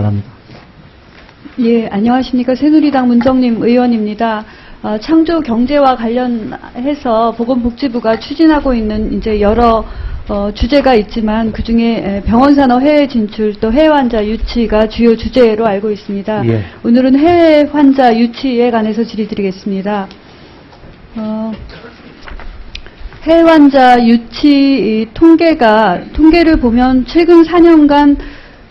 바랍니다. 예, 안녕하십니까. 새누리당 문정림 의원입니다. 창조 경제와 관련해서 보건복지부가 추진하고 있는 이제 여러 주제가 있지만 그 중에 병원 산업 해외 진출 또 해외 환자 유치가 주요 주제로 알고 있습니다. 예. 오늘은 해외 환자 유치에 관해서 질의드리겠습니다. 해외 환자 유치 통계를 보면 최근 4년간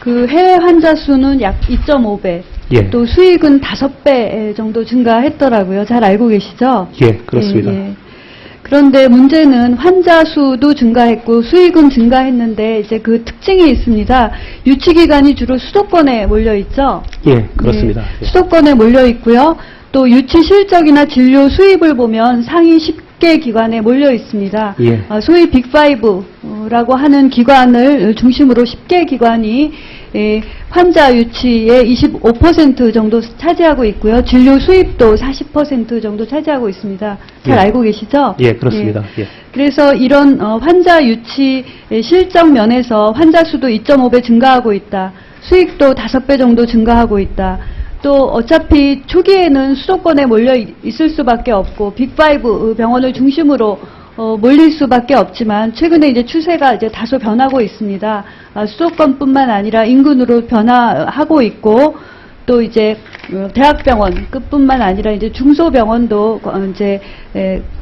그 해외 환자 수는 약 2.5배, 예. 또 수익은 5배 정도 증가했더라고요. 잘 알고 계시죠? 예, 그렇습니다. 예. 그런데 문제는 환자 수도 증가했고 수익은 증가했는데 이제 그 특징이 있습니다. 유치 기간이 주로 수도권에 몰려 있죠? 예, 그렇습니다. 예. 수도권에 몰려 있고요. 또 유치 실적이나 진료 수입을 보면 상위 10개 기관에 몰려 있습니다. 예. 소위 빅5라고 하는 기관을 중심으로 10개 기관이 환자 유치의 25% 정도 차지하고 있고요. 진료 수입도 40% 정도 차지하고 있습니다. 잘 예. 알고 계시죠? 예, 그렇습니다. 예. 그래서 이런 환자 유치 실적 면에서 환자 수도 2.5배 증가하고 있다. 수익도 5배 정도 증가하고 있다. 또 어차피 초기에는 수도권에 몰려 있을 수밖에 없고 빅5 병원을 중심으로 몰릴 수밖에 없지만 최근에 이제 추세가 이제 다소 변하고 있습니다. 수도권뿐만 아니라 인근으로 변화하고 있고 또 이제 대학병원급뿐만 아니라 이제 중소병원도 이제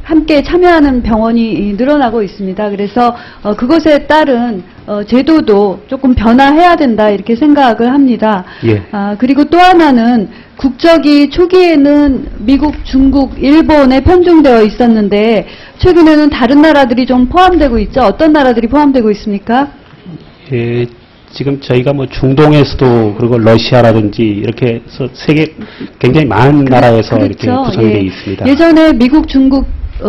함께 참여하는 병원이 늘어나고 있습니다. 그래서 그것에 따른 제도도 조금 변화해야 된다 이렇게 생각을 합니다. 예. 그리고 또 하나는 국적이 초기에는 미국, 중국, 일본에 편중되어 있었는데 최근에는 다른 나라들이 좀 포함되고 있죠. 어떤 나라들이 포함되고 있습니까? 예, 지금 저희가 뭐 중동에서도 그리고 러시아라든지 이렇게 해서 세계 굉장히 많은 나라에서 그렇죠. 이렇게 구성되어 예. 있습니다. 예전에 미국, 중국,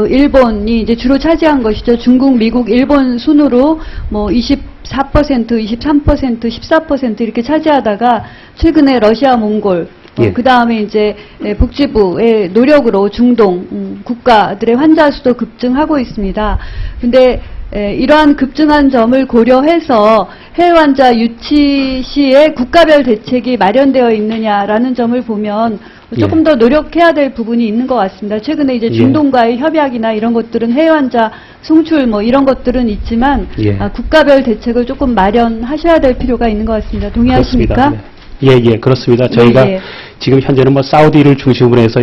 일본이 이제 주로 차지한 것이죠. 중국, 미국, 일본 순으로 뭐 24%, 23%, 14% 이렇게 차지하다가 최근에 러시아, 몽골, 예. 그 다음에 이제 복지부의 노력으로 중동 국가들의 환자 수도 급증하고 있습니다. 근데 이러한 급증한 점을 고려해서 해외 환자 유치 시에 국가별 대책이 마련되어 있느냐라는 점을 보면 조금 예. 더 노력해야 될 부분이 있는 것 같습니다. 최근에 이제 예. 중동과의 협약이나 이런 것들은 해외 환자 송출 뭐 이런 것들은 있지만 예. 국가별 대책을 조금 마련하셔야 될 필요가 있는 것 같습니다. 동의하십니까? 그렇습니다. 예, 예, 그렇습니다. 저희가 예. 지금 현재는 뭐 사우디를 중심으로 해서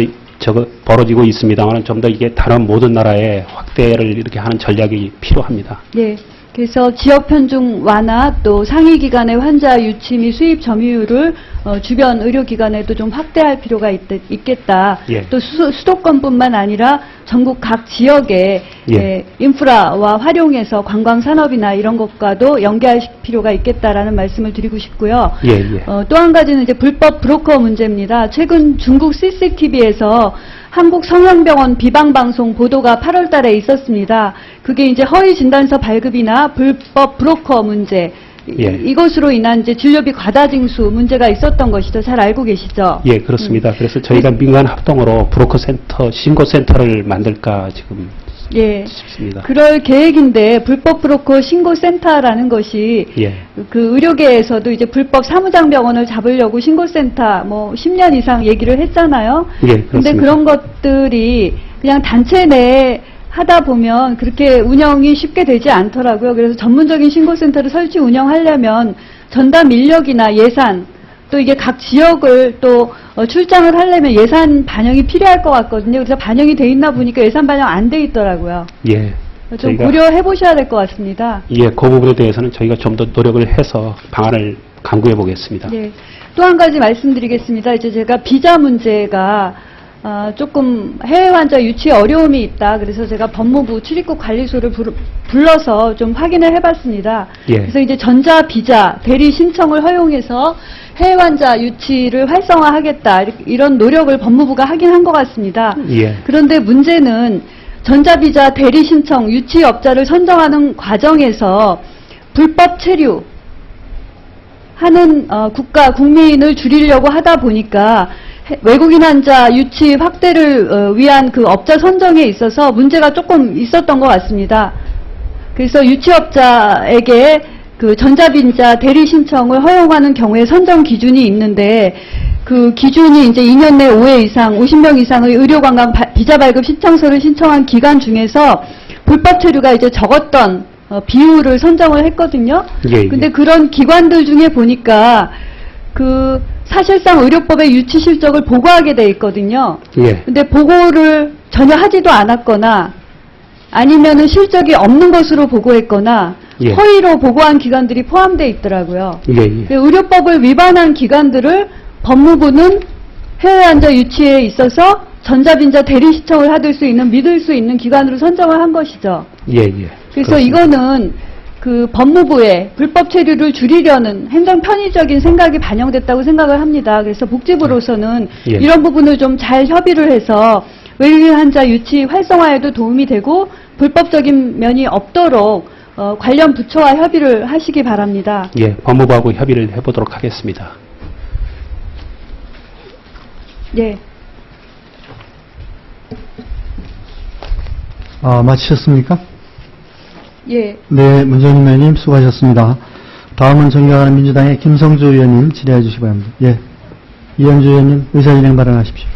벌어지고 있습니다만 좀 더 이게 다른 모든 나라에 확대를 이렇게 하는 전략이 필요합니다. 예. 그래서 지역 편중 완화 또 상위 기관의 환자 유치 및 수입 점유율을 주변 의료기관에도 좀 확대할 필요가 있겠다. 예. 또 수도권뿐만 아니라 전국 각 지역의 예. 인프라와 활용해서 관광 산업이나 이런 것과도 연계할 필요가 있겠다라는 말씀을 드리고 싶고요. 예, 예. 또 한 가지는 이제 불법 브로커 문제입니다. 최근 중국 CCTV에서 한국 성형병원 비방방송 보도가 8월 달에 있었습니다. 그게 이제 허위 진단서 발급이나 불법 브로커 문제, 예. 이것으로 인한 이제 진료비 과다 징수 문제가 있었던 것이죠. 잘 알고 계시죠? 예, 그렇습니다. 그래서 저희가 민간 합동으로 브로커 센터, 신고 센터를 만들까 지금 예. 싶습니다. 그럴 계획인데 불법 브로커 신고센터라는 것이 예. 그 의료계에서도 이제 불법 사무장병원을 잡으려고 신고센터 뭐 10년 이상 얘기를 했잖아요. 예, 그렇습니다. 근데 그런 것들이 그냥 단체 내에 하다 보면 그렇게 운영이 쉽게 되지 않더라고요. 그래서 전문적인 신고센터를 설치 운영하려면 전담 인력이나 예산 또 이게 각 지역을 또 출장을 하려면 예산 반영이 필요할 것 같거든요. 그래서 반영이 돼 있나 보니까 예산 반영 안 돼 있더라고요. 예. 좀 고려해 보셔야 될 것 같습니다. 예, 그 부분에 대해서는 저희가 좀 더 노력을 해서 방안을 강구해 보겠습니다. 네. 또 한 가지 말씀드리겠습니다. 이제 제가 비자 문제가 조금 해외 환자 유치에 어려움이 있다. 그래서 제가 법무부 출입국 관리소를 불러서 좀 확인을 해봤습니다. 예. 그래서 이제 전자 비자 대리 신청을 허용해서 해외 환자 유치를 활성화하겠다. 이런 노력을 법무부가 하긴 한 것 같습니다. 예. 그런데 문제는 전자비자 대리 신청 유치업자를 선정하는 과정에서 불법 체류 하는 국민을 줄이려고 하다 보니까 외국인 환자 유치 확대를 위한 그 업자 선정에 있어서 문제가 조금 있었던 것 같습니다. 그래서 유치업자에게 그 전자빈자 대리 신청을 허용하는 경우에 선정 기준이 있는데 그 기준이 이제 2년 내 5회 이상, 50명 이상의 의료관광 비자 발급 신청서를 신청한 기간 중에서 불법 체류가 이제 적었던 비율을 선정을 했거든요. 예, 근데 예. 그런 기관들 중에 보니까 그 사실상 의료법의 유치 실적을 보고하게 돼 있거든요. 예. 근데 보고를 전혀 하지도 않았거나 아니면은 실적이 없는 것으로 보고했거나 예. 허위로 보고한 기관들이 포함되어 있더라고요. 예, 예. 의료법을 위반한 기관들을 법무부는 해외 환자 유치에 있어서 전자빈자 대리 신청을 받을 수 있는 믿을 수 있는 기관으로 선정을 한 것이죠. 예, 예. 그래서 그렇습니다. 이거는 그 법무부의 불법 체류를 줄이려는 행정 편의적인 생각이 반영됐다고 생각을 합니다. 그래서 복지부로서는 예. 이런 부분을 좀 잘 협의를 해서 외국인 환자 유치 활성화에도 도움이 되고 불법적인 면이 없도록 관련 부처와 협의를 하시기 바랍니다. 예, 법무부하고 협의를 해보도록 하겠습니다. 예. 마치셨습니까? 예. 네, 문정인 의원님 수고하셨습니다. 다음은 존경하는 민주당의 김성주 의원님 질의해 주시기 바랍니다. 예. 이현주 의원님 의사진행 발언하십시오.